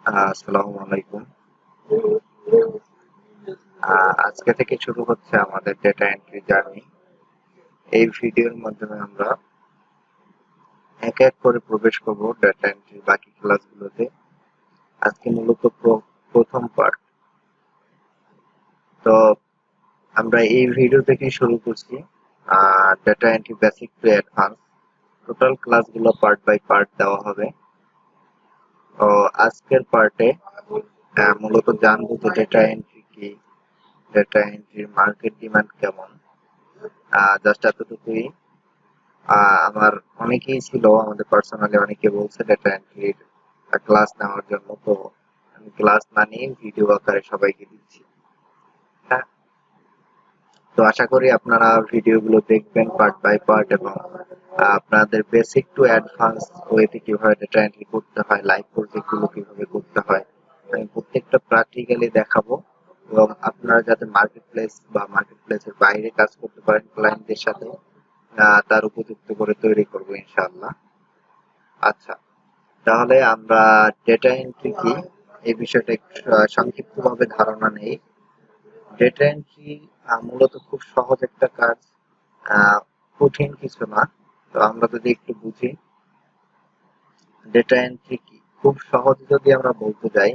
আসসালামু আলাইকুম। আজকে থেকে শুরু হচ্ছে আমাদের ডেটা এন্ট্রি জার্নি। এই ভিডিওর মাধ্যমে আমরা এক এক করে প্রবেশ করব ডেটা এন্ট্রির বাকি ক্লাসগুলোতে। আজকে মূলত প্রথম পার্ট। তো আমরা এই ভিডিও থেকে শুরু করছি data entry basic to advance. Total ক্লাসগুলো পার্ট বাই পার্ট দেওয়া হবে। তো আজকের পার্টে মূলত জানবো যে ডেটা এন্ট্রি কি, ডেটা এন্ট্রির মার্কেট ডিমান্ড কেমন। জাস্ট এতটুকুই। আমার অনেকেই ছিল, আমাদের পার্সোনালি অনেকে বলছে ডেটা এন্ট্রির ক্লাস নেওয়ার জন্য। তো আমি ক্লাস না নিয়ে ভিডিও আকারে সবাইকে দিচ্ছি। হ্যাঁ, তো আশা করি আপনারা ভিডিওগুলো দেখবেন পার্ট বাই পার্ট, এবং আপনাদের বেসিক টু অ্যাডভান্স ওয়েতে কিভাবে ডেটা এন্ট্রি করতে হয়, লাইভ প্রজেক্ট গুলো কিভাবে করতে হয়, আমি প্রত্যেকটা প্র্যাকটিক্যালি দেখাবো। এবং আপনারা যাতে মার্কেট প্লেস বা মার্কেট প্লেসের বাইরে কাজ করতে পারেন ক্লায়েন্টদের সাথে, তার উপযুক্ত করে তৈরি করবো ইনশাআল্লাহ। আচ্ছা, তাহলে আমরা ডেটা এন্ট্রি কি এই বিষয়টা একটু সংক্ষিপ্তভাবে ধারণা নেই। ডেটা এন্ট্রি মূলত খুব সহজ একটা কাজ, আহ, কঠিন কিছু না। তো আমরা যদি একটু বুঝি ডেটা এন্ট্রি কি, খুব সহজ যদি আমরা বলতে যাই,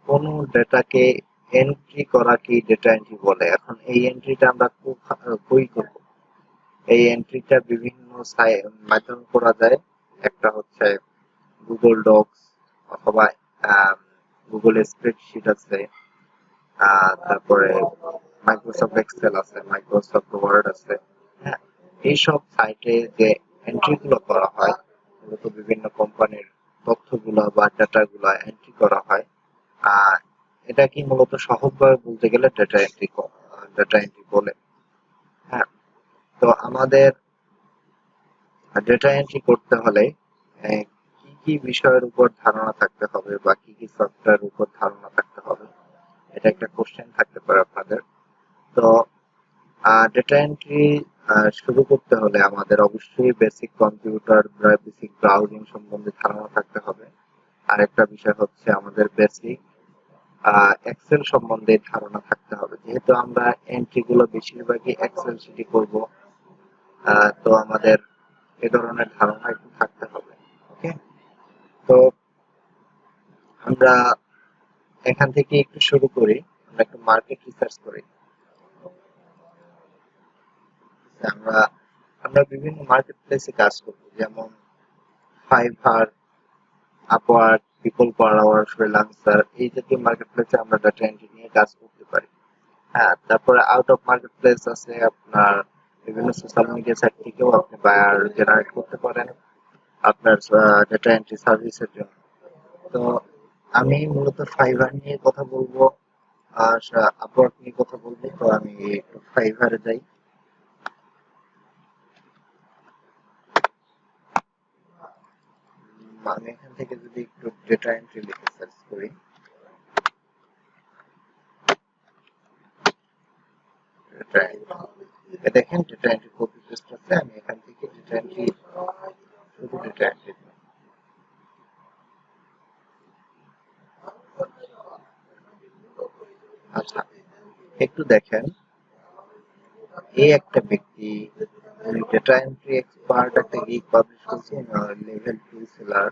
কোন ডেটাকে এন্ট্রি করা কি ডেটা এন্ট্রি বলে। এখন এই এন্ট্রিটা আমরা কই করব? এই এন্ট্রিটা বিভিন্ন মাধ্যমে করা যায়। একটা হচ্ছে গুগল ডকস, অথবা গুগল স্প্রেডশিট আছে, তারপরে মাইক্রোসফট এক্সেল আছে, মাইক্রোসফট ওয়ার্ড আছে। হ্যাঁ, এইসব সাইটে যে এন্ট্রি গুলো করা হয়, মূলত বিভিন্ন কোম্পানির তথ্যগুলো বা ডাটাগুলো এন্ট্রি করা হয়। আহ এটা কি মূলত সহজভাবে বলতে গেলে ডেটা এন্ট্রি বলে। হ্যাঁ, তো আমাদের ডেটা এন্ট্রি করতে হলে আহ, কি কি বিষয়ের উপর ধারণা থাকতে হবে বা কি কি সফটওয়্যার উপর ধারণা থাকতে হবে, এটা একটা কোশ্চেন থাকতে পারে আপনাদের। তো ডেটা এন্ট্রি শুরু করতে হলে আমাদের অবশ্যই বেসিক কম্পিউটার বা বেসিক ব্রাউজিং সম্বন্ধে ধারণা থাকতে হবে। আরেকটা বিষয় হচ্ছে আমাদের বেসিক এক্সেল সম্বন্ধে ধারণা থাকতে হবে, যেহেতু আমরা এন্ট্রি গুলো বেশিরভাগই এক্সেল শিটে করব। তো আমাদের এ ধরনের ধারণা একটু থাকতে হবে। ওকে, তো আমরা এখান থেকে একটু শুরু করি। আমরা একটু মার্কেট রিসার্চ করি। আমরা আমরা বিভিন্ন মার্কেট প্লেসে কাজ করব, যেমন Fiverr, Upwork, People Per Hour, Freelancer, এই জাতীয় মার্কেট প্লেসে আমরা ডাটা এন্ট্রি নিয়ে কাজ করতে পারি। হ্যাঁ, তারপরে আউট অফ মার্কেট প্লেস আছে আপনার বিভিন্ন সোশ্যাল মিডিয়া সাইট থেকেও আপনি বায়ার জেনারেট করতে পারেন আপনার ডাটা এন্ট্রি সার্ভিসের জন্য। তো আমি মূলত ফাইবার নিয়ে কথা বলবো আর আপওয়ার্ক নিয়ে কথা বলবো। তো আমি একটু ফাইবারে যাই। আমি এখান থেকে যদি একটু ডেটা এন্ট্রি লিখে সার্চ করি, ডেটা এন্ট্রি দেখেন, ডেটা এন্ট্রি কপি পেস্ট আছে। আমি এখান থেকে ডেটা এন্ট্রি, শুধু ডেটা এন্ট্রি। আচ্ছা, একটু দেখেন, এই একটা ব্যক্তি ডেটা এন্ট্রি এক্সপার্ট একটা গিগ পাবলিশ করছে, লেভেল 2 সেলার।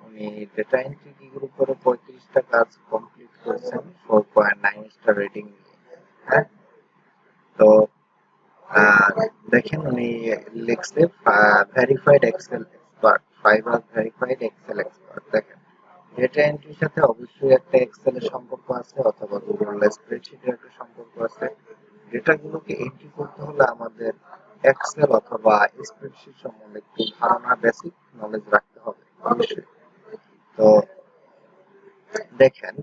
উনি ডেটা এন্ট্রি গিগের উপরে 35টা কাজ কমপ্লিট করেছেন 4.9 স্টার রেটিং নিয়ে। হ্যাঁ, তো দেখেন উনি লিখছে verified Excel expert, Fiverr verified Excel expert. দেখেন, ডেটা এন্ট্রির সাথে অবশ্যই একটা এক্সেলের সম্পর্ক আছে, অথবা গুগল স্প্রেডশিটের একটা সম্পর্ক আছে। ডেটাগুলোকে এন্ট্রি করতে হলে আমাদের এক্সেল অথবা স্প্রেডশিট সম্বন্ধে একটু ধারণা, বেসিক নলেজ রাখতে হবে অবশ্যই। তো দেখেন,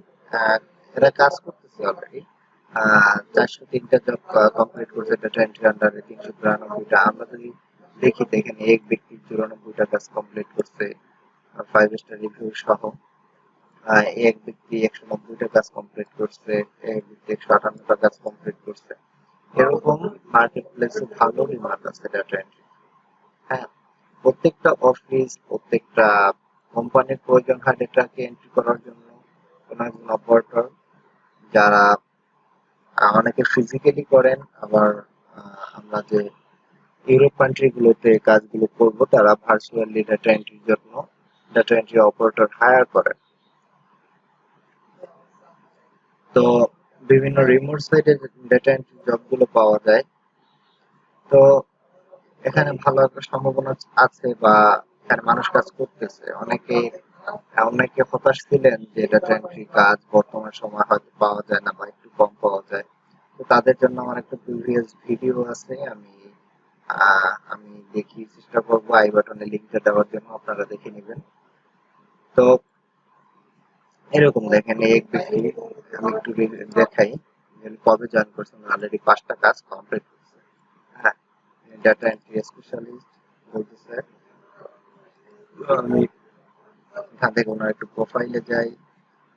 এরা কাজ করতেছে অলরেডি। 403টা জব কমপ্লিট করছে ডেটা এন্ট্রি আন্ডারে, 392টা। আমরা যদি দেখি, দেখেন এক ব্যক্তি 94টা কাজ কমপ্লিট করছে 5 স্টার রিভিউ সহ। এক ব্যক্তি 190টা কাজ কমপ্লিট করছে, এক ব্যক্তি 158টা কাজ কমপ্লিট করছে। এরকম মার্কেট প্লেসে ভালো ডিমান্ড আছে ডাটা এন্ট্রি। হ্যাঁ, প্রত্যেকটা অফিস, প্রত্যেকটা কোম্পানির প্রয়োজন হয় ডেটাকে এন্ট্রি করার জন্য কোনো একজন অপারেটর, যারা অনেকে ফিজিক্যালি করেন, আবার আমরা যে ইউরোপ কান্ট্রি গুলোতে কাজগুলো করব তারা ভার্চুয়ালি ডেটা এন্ট্রির জন্য ডেটা এন্ট্রি অপারেটর হায়ার করেন। তো বিভিন্ন রিমোট সাইটে ডেটা এন্ট্রি জবগুলো পাওয়া যায়। তো এখানে ভালো একটা সম্ভাবনা আছে, বা এখানে মানুষ কাজ করতেছে। অনেকে হতাশ ছিলেন যে ডেটা এন্ট্রি কাজ বর্তমান সময় হয়তো পাওয়া যায় না বা একটু কম পাওয়া যায়। তো তাদের জন্য আমার একটা প্রিভিয়াস ভিডিও আছে, আমি দেখি চেষ্টা করবো আই বাটনে লিঙ্কটা দেওয়ার জন্য, আপনারা দেখে নেবেন। তো এরকম দেখেন, এই এক ব্যক্তি, আমি একটু দেখাই কবে জয়েন করছেন। অলরেডি 5টা কাজ কমপ্লিট করছে। হ্যাঁ, ডাটা এন্ট্রি স্পেশালিস্ট বলতেছে। আমি এখান থেকে ওনার একটু প্রোফাইলে যাই।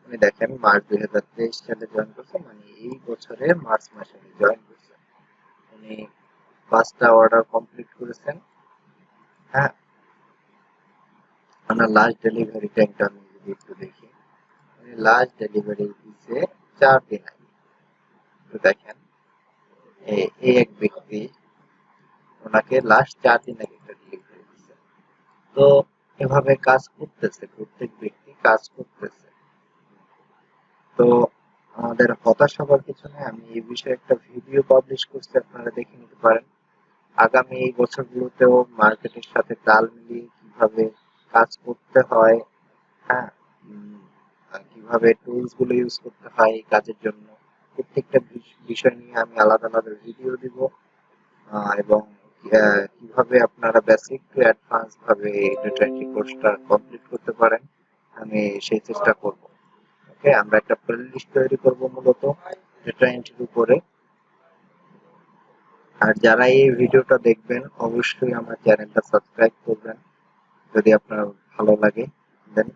উনি দেখেন মার্চ 2023 সালে জয়েন করছে, মানে এই বছরের মার্চ মাসে জয়েন করছে। উনি 5টা অর্ডার কমপ্লিট করেছেন। হ্যাঁ, ওনার লাস্ট ডেলিভারি টাইমটা আমি যদি একটু দেখি, উনি লাস্ট ডেলিভারি দিচ্ছে 4 দিন আগে। তো দেখেন, এই এক ব্যক্তি ওনাকে লাস্ট 4 দিন আগে একটা ডেলিভারি দিচ্ছে। তো এভাবে কাজ করতেছে, প্রত্যেক ব্যক্তি কাজ করতেছে। তো আমাদের হতাশ হবার কিছু নেই। আমি এই বিষয়ে একটা ভিডিও পাবলিশ করছি, আপনারা দেখে নিতে পারেন। আগামী এই বছরগুলোতেও মার্কেটের সাথে তাল মিলিয়ে কিভাবে কাজ করতে হয়, হ্যাঁ, আর কিভাবে টুলস গুলো ইউজ করতে হয় এই কাজের জন্য, প্রত্যেকটা বিষয় নিয়ে আমি আলাদা আলাদা ভিডিও দিব। এবং কিভাবে আপনারা বেসিক টু অ্যাডভান্স ভাবে এই ডেটা এন্ট্রি কোর্সটা কমপ্লিট করতে পারেন, আমি সেই চেষ্টা করব। ওকে, আমরা একটা প্লেলিস্ট তৈরি করব মূলত ডেটা এন্ট্রির উপরে। আর যারা এই ভিডিওটা দেখবেন অবশ্যই আমার চ্যানেলটা সাবস্ক্রাইব করবেন যদি আপনার ভালো লাগে দেন,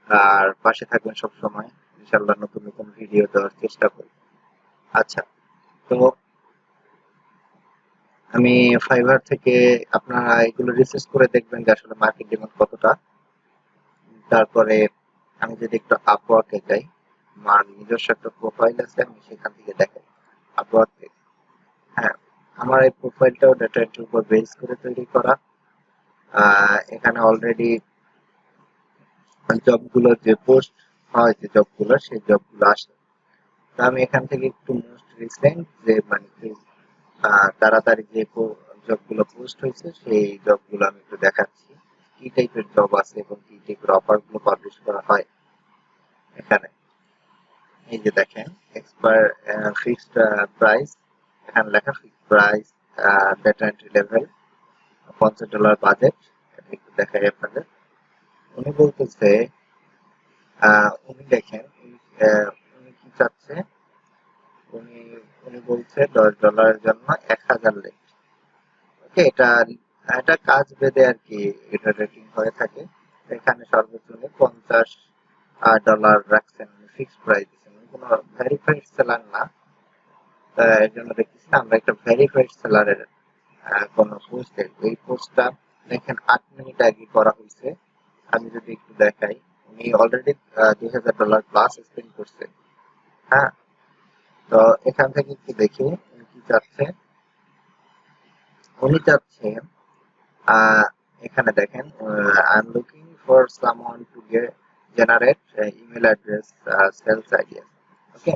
আর পাশে থাকবেন সব সময়। ইনশাআল্লাহ নতুন নতুন ভিডিও দেওয়ার চেষ্টা করব। আচ্ছা, তো আমি ফাইবার থেকে, আপনারা এগুলো রিসার্চ করে দেখবেন যে আসলে মার্কেট ডিমান্ড কতটা। তারপরে আমি যদি একটু আপওয়ার্কে যাই, আমার নিজস্ব একটা প্রোফাইল আছে, আমি সেখান থেকে দেখাই আপওয়ার্ক থেকে। হ্যাঁ, আমার এই প্রোফাইলটাও ডেটা এন্ট্রির উপর বেস করে তৈরি করা। এখানে অলরেডি জবগুলো যে পোস্ট হয়, যে জবগুলো, সেই জবগুলো আসে। তো আমি এখান থেকে একটু মোস্ট রিসেন্ট যে মানে তাড়াতাড়ি যে জবগুলো পোস্ট হয়েছে সেই জবগুলো আমি একটু দেখাচ্ছি, কি টাইপের জব আছে এবং কি টাইপের অফার গুলো পাবলিশ করা হয় এখানে। এই যে দেখেন, এক্সপায়ার ফিক্সড প্রাইস, এখানে লেখা fixed price, data entry level, $50 budget. এটা একটু দেখাই আপনাদের। উনি বলতেছে, উনি দেখেন উনি কি চাচ্ছে, উনি উনি বলছে $10 জন্য 1000 লেট। ওকে, এটা এটা কাজ ভেদে আর কি এটা রেটিং হয়ে থাকে। এখানে সর্বোচ্চ উনি $50 রাখছেন, ফিক্সড প্রাইস দিচ্ছেন। কোনো ভেরিফাইড সেলার না, এর জন্য দেখতেছি না আমরা একটা ভেরিফাইড সেলারের কোনো পোস্ট দেখবো। এই পোস্টটা দেখেন 8 মিনিট আগে করা হয়েছে। আমি যদি একটু দেখাই, উনি অলরেডি $2000 প্লাস স্পেন্ড করছে। হ্যাঁ, তো এখান থেকে একটু দেখি উনি কি চাচ্ছে। উনি চাচ্ছে, এখানে দেখেন, I am looking for someone to generate email address sales idea. Okay,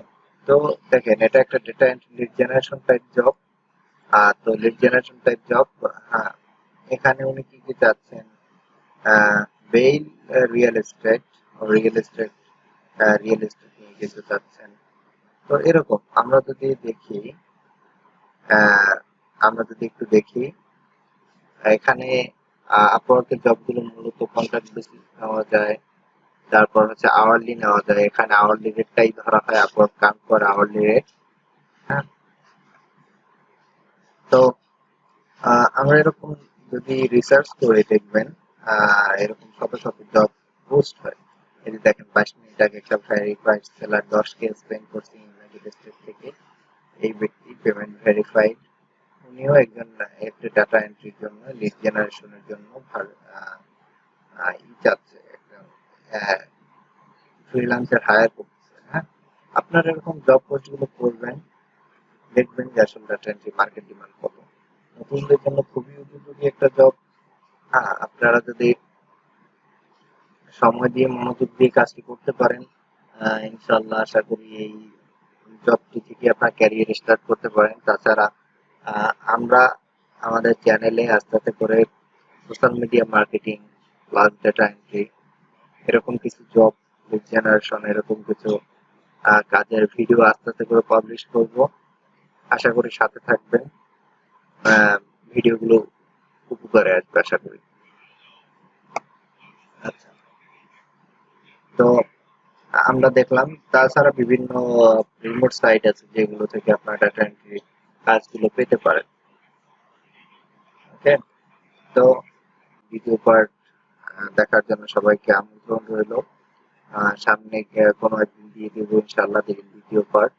তো দেখেন এটা একটা data entry lead generation type job. তো লিড জেনারেশন টাইপ জব, হ্যাঁ, এখানে উনি কি কি চাচ্ছেন, বেইল real estate, real estate real estate নিয়ে কিছু চাচ্ছেন। তো এরকম আমরা যদি দেখি, আহ, আমরা যদি একটু দেখি এখানে আপওয়ার্কের জবগুলো মূলত কন্ট্রাক্ট বেসিস নেওয়া যায়, তারপর হচ্ছে আওয়ারলি নেওয়া যায়। এখানে আওয়ারলি রেটটাই ধরা হয়, আপওয়ার্ক কাম করে আওয়ারলি রেট। হ্যাঁ, তো আমরা এরকম যদি রিসার্চ করে দেখবেন, এরকম শত শত জব পোস্ট হয়। এই যে দেখেন 22 মিনিট আগে একটা ভেরিফাইড সেলার 10K স্পেন্ড করছে ইউনাইটেড স্টেট থেকে। এই ব্যক্তি পেমেন্ট ভেরিফাইড, উনিও একজন একটা ডাটা এন্ট্রির জন্য লিড জেনারেশনের জন্য ই চাচ্ছে, ফ্রিল্যান্সার হায়ার করতেছে। হ্যাঁ, আপনারা এরকম জব পোস্ট গুলো করবেন, দেখবেন যে আসলে ডাটা এন্ট্রি মার্কেট ডিমান্ড কত। নতুনদের জন্য খুবই উপযোগী একটা জব। হ্যাঁ, আপনারা যদি সময় দিয়ে মনোযোগ দিয়ে কাজটি করতে পারেন, ইনশাল্লাহ আশা করি এই জবটি থেকে আপনার ক্যারিয়ার স্টার্ট করতে পারেন। তাছাড়া আমরা আমাদের চ্যানেলে আস্তে আস্তে করে social media marketing plus data entry এরকম কিছু জব জেনারেশন এরকম কিছু কাজের ভিডিও আস্তে আস্তে করে পাবলিশ করব। আশা করি সাথে থাকবেন, ভিডিওগুলো উপকারে আসবে আশা করি। আচ্ছা, তো আমরা দেখলাম তাছাড়া বিভিন্ন রিমোট সাইট আছে যেগুলো থেকে আপনার ডাটা এন্ট্রি কাজগুলো পেতে পারেন। ওকে, তো দ্বিতীয় পার্ট দেখার জন্য সবাইকে আমন্ত্রণ রইল। সামনে কোনো একদিন দিয়ে দেবো ইনশাআল্লাহ দ্বিতীয় পার্ট।